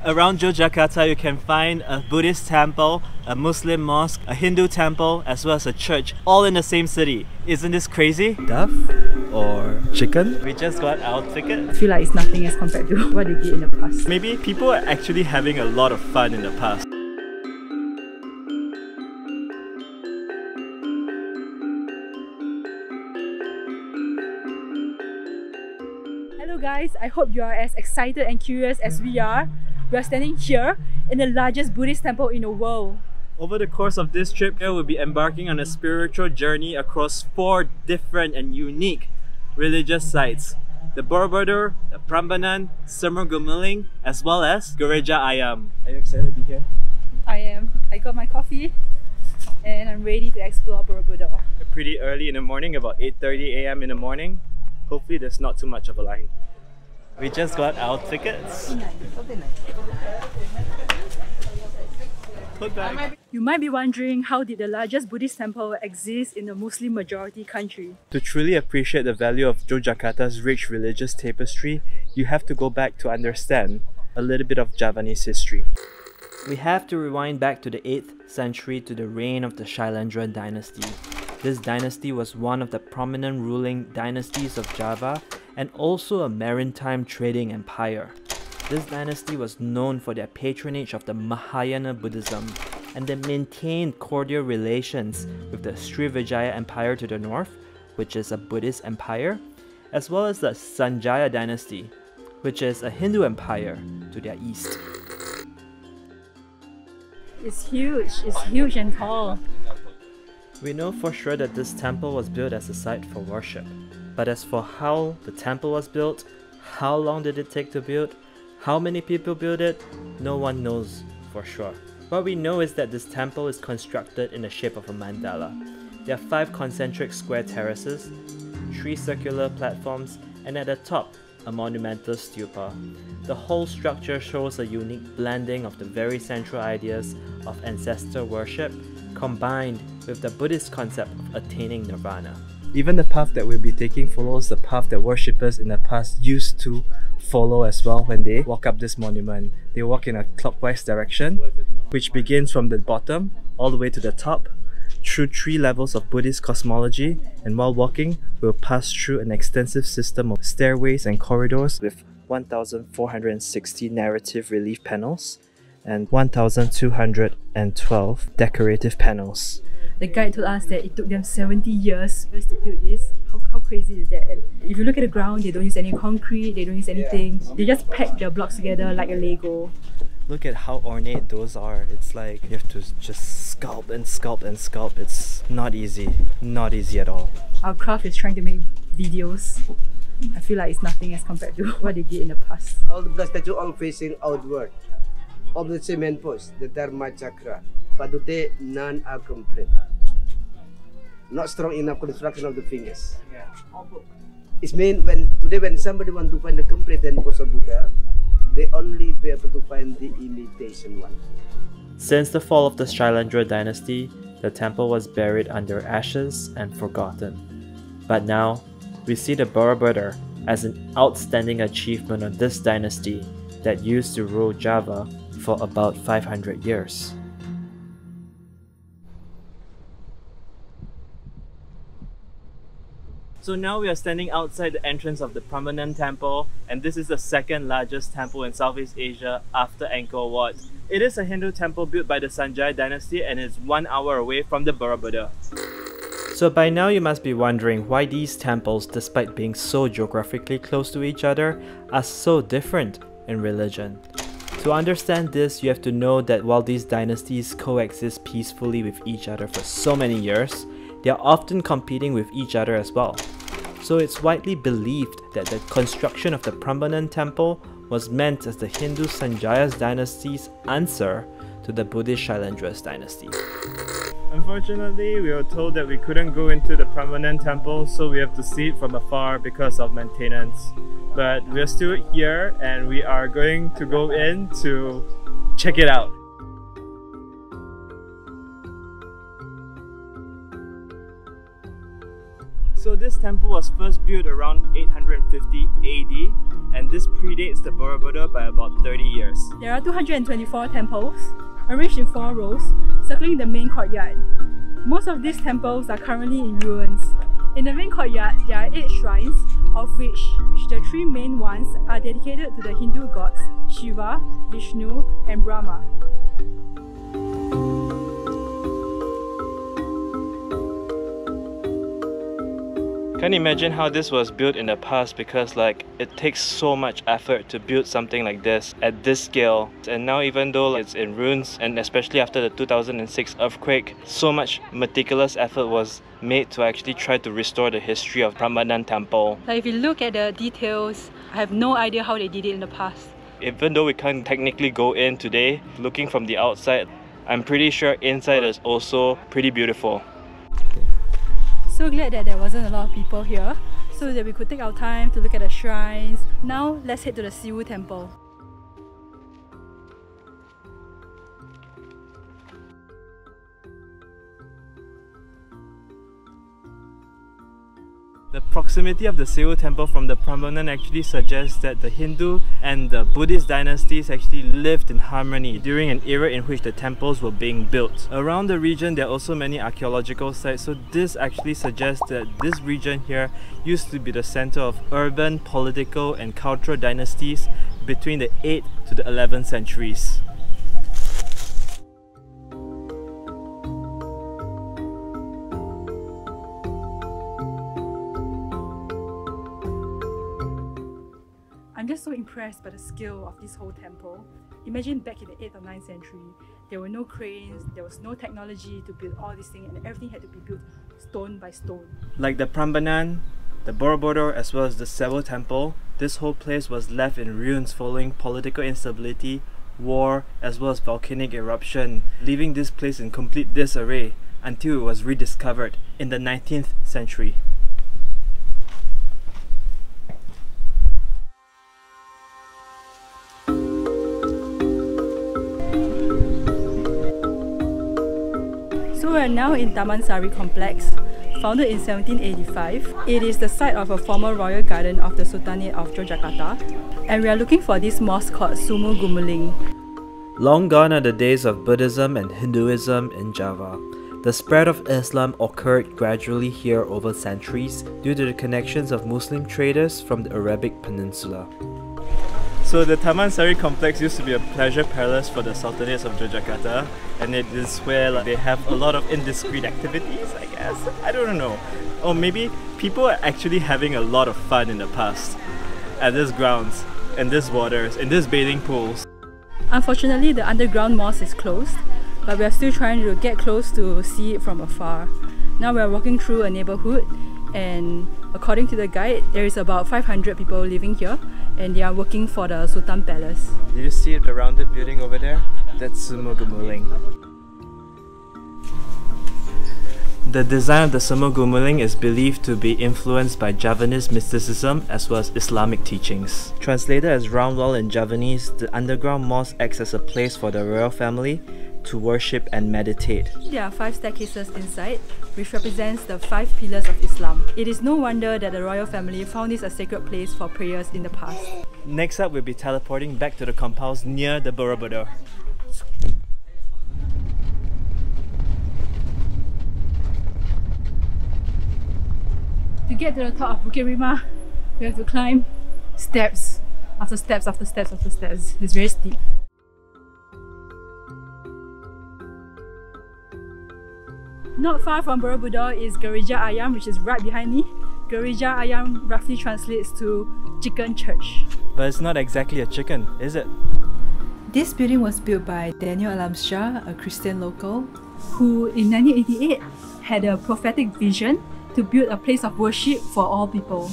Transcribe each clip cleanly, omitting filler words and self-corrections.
Around Yogyakarta, you can find a Buddhist temple, a Muslim mosque, a Hindu temple, as well as a church, all in the same city. Isn't this crazy? Duff or chicken? We just got our ticket. I feel like it's nothing as compared to what they did in the past. Maybe people are actually having a lot of fun in the past. Hello guys, I hope you are as excited and curious as we are. We are standing here in the largest Buddhist temple in the world. Over the course of this trip, we'll be embarking on a spiritual journey across 4 different and unique religious sites. The Borobudur, the Prambanan, Semur Gumilang, as well as Gereja Ayam. Are you excited to be here? I am. I got my coffee and I'm ready to explore Borobudur. Pretty early in the morning, about 8:30 AM in the morning. Hopefully there's not too much of a line. We just got our tickets. Put back. You might be wondering, how did the largest Buddhist temple exist in a Muslim majority country? To truly appreciate the value of Yogyakarta's rich religious tapestry, you have to go back to understand a little bit of Javanese history. We have to rewind back to the 8th century to the reign of the Shailendra dynasty. This dynasty was one of the prominent ruling dynasties of Java and also a maritime trading empire. This dynasty was known for their patronage of the Mahayana Buddhism, and they maintained cordial relations with the Srivijaya Empire to the north, which is a Buddhist empire, as well as the Sanjaya dynasty, which is a Hindu empire to their east. It's huge and tall. We know for sure that this temple was built as a site for worship. But as for how the temple was built, how long did it take to build, how many people built it, no one knows for sure. What we know is that this temple is constructed in the shape of a mandala. There are 5 concentric square terraces, 3 circular platforms, and at the top, a monumental stupa. The whole structure shows a unique blending of the very central ideas of ancestor worship combined with the Buddhist concept of attaining nirvana. Even the path that we'll be taking follows the path that worshippers in the past used to follow as well when they walk up this monument. They walk in a clockwise direction, which begins from the bottom all the way to the top, through 3 levels of Buddhist cosmology, and while walking, we'll pass through an extensive system of stairways and corridors with 1,460 narrative relief panels and 1,212 decorative panels. The guide told us that it took them 70 years to build this. How crazy is that? And if you look at the ground, they don't use any concrete, they don't use anything. They just pack the blocks together like a Lego. Look at how ornate those are. It's like you have to just sculpt and sculpt and sculpt. It's not easy. Not easy at all. Our craft is trying to make videos. I feel like it's nothing as compared to what they did in the past. All the statues all facing outward. Of the cement post, the Dharma Chakra. But today, none are complete. Not strong enough construction of the fingers. It means when somebody want to find the complete pose of Buddha, they only be able to find the imitation one. Since the fall of the Shailendra dynasty, the temple was buried under ashes and forgotten. But now, we see the Borobudur as an outstanding achievement of this dynasty that used to rule Java for about 500 years. So now we are standing outside the entrance of the Prambanan temple, and this is the 2nd largest temple in Southeast Asia after Angkor Wat. It is a Hindu temple built by the Sanjaya dynasty and is 1 hour away from the Borobudur. So by now you must be wondering why these temples, despite being so geographically close to each other, are so different in religion. To understand this, you have to know that while these dynasties coexist peacefully with each other for so many years, they are often competing with each other as well. So it's widely believed that the construction of the Prambanan temple was meant as the Hindu Sanjaya dynasty's answer to the Buddhist Shailendra's dynasty. Unfortunately, we were told that we couldn't go into the Prambanan temple, so we have to see it from afar because of maintenance. But we're still here and we are going to go in to check it out. So this temple was first built around 850 AD and this predates the Borobudur by about 30 years. There are 224 temples, arranged in 4 rows, circling the main courtyard. Most of these temples are currently in ruins. In the main courtyard, there are 8 shrines, of which the 3 main ones are dedicated to the Hindu gods Shiva, Vishnu and Brahma. Can't imagine how this was built in the past, because it takes so much effort to build something like this at this scale. And now, even though it's in ruins, and especially after the 2006 earthquake, so much meticulous effort was made to actually try to restore the history of Prambanan Temple. If you look at the details, I have no idea how they did it in the past. Even though we can't technically go in today, looking from the outside, I'm pretty sure inside is also pretty beautiful. So glad that there wasn't a lot of people here, so that we could take our time to look at the shrines. Now let's head to the Siwu Temple. The proximity of the Siwu temple from the Prambanan actually suggests that the Hindu and the Buddhist dynasties actually lived in harmony during an era in which the temples were being built. Around the region there are also many archaeological sites, so this actually suggests that this region here used to be the center of urban, political and cultural dynasties between the 8th to the 11th centuries. I'm just so impressed by the scale of this whole temple. Imagine back in the 8th or 9th century, there were no cranes, there was no technology to build all these things, and everything had to be built stone by stone. Like the Prambanan, the Borobudur as well as the Siwu temple, this whole place was left in ruins following political instability, war as well as volcanic eruption, leaving this place in complete disarray until it was rediscovered in the 19th century. So we are now in Taman Sari complex, founded in 1785. It is the site of a former royal garden of the Sultanate of Yogyakarta, and we are looking for this mosque called Sumo Gumuling. Long gone are the days of Buddhism and Hinduism in Java. The spread of Islam occurred gradually here over centuries due to the connections of Muslim traders from the Arabic Peninsula. So the Taman Sari complex used to be a pleasure palace for the Sultanates of Yogyakarta, and it is where they have a lot of indiscreet activities, I guess. I don't know. Or maybe people are actually having a lot of fun in the past at these grounds, in these waters, in these bathing pools. Unfortunately, the underground mosque is closed, but we are still trying to get close to see it from afar. Now we are walking through a neighborhood, and according to the guide, there is about 500 people living here, and they are working for the Sultan Palace. Did you see the rounded building over there? That's Sumo Gumuling. The design of the Sumo Gumuling is believed to be influenced by Javanese mysticism as well as Islamic teachings. Translated as round wall in Javanese, the underground mosque acts as a place for the royal family to worship and meditate. There are 5 staircases inside, which represents the 5 pillars of Islam. It is no wonder that the royal family found this a sacred place for prayers in the past. Next up, we'll be teleporting back to the compounds near the Borobudur. To get to the top of Bukit Rima, we have to climb steps after steps after steps after steps. It's very steep. Not far from Borobudur is Gereja Ayam, which is right behind me. Gereja Ayam roughly translates to chicken church. But it's not exactly a chicken, is it? This building was built by Daniel Alamsyah, a Christian local, who in 1988 had a prophetic vision to build a place of worship for all people.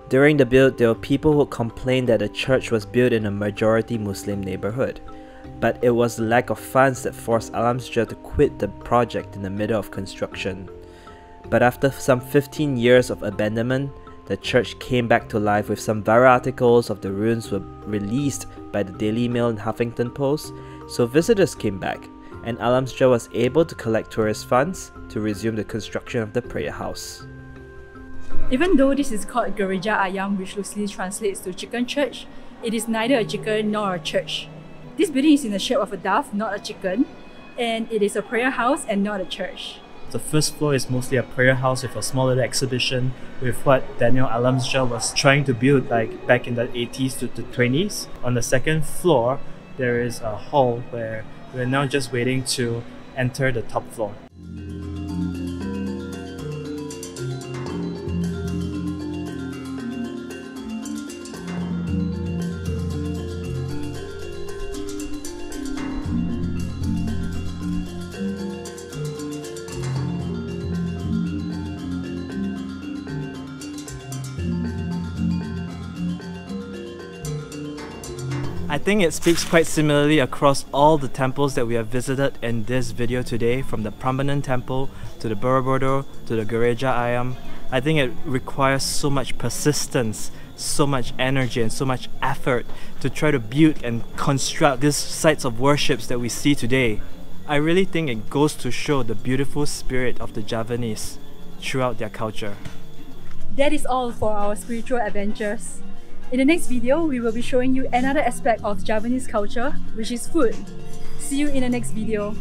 During the build, there were people who complained that the church was built in a majority Muslim neighborhood. But it was the lack of funds that forced Alamsyah to quit the project in the middle of construction. But after some 15 years of abandonment, the church came back to life with some viral articles of the ruins were released by the Daily Mail and Huffington Post, so visitors came back, and Alamsyah was able to collect tourist funds to resume the construction of the prayer house. Even though this is called Gereja Ayam, which loosely translates to chicken church, it is neither a chicken nor a church. This building is in the shape of a dove, not a chicken, and it is a prayer house and not a church. The first floor is mostly a prayer house with a small little exhibition with what Daniel Alamsyah was trying to build like back in the 80s to the 20s. On the second floor, there is a hall where we're now just waiting to enter the top floor. I think it speaks quite similarly across all the temples that we have visited in this video today, from the Prambanan Temple to the Borobudur to the Gereja Ayam. I think it requires so much persistence, so much energy and so much effort to try to build and construct these sites of worships that we see today. I really think it goes to show the beautiful spirit of the Javanese throughout their culture. That is all for our spiritual adventures. In the next video, we will be showing you another aspect of Javanese culture, which is food. See you in the next video.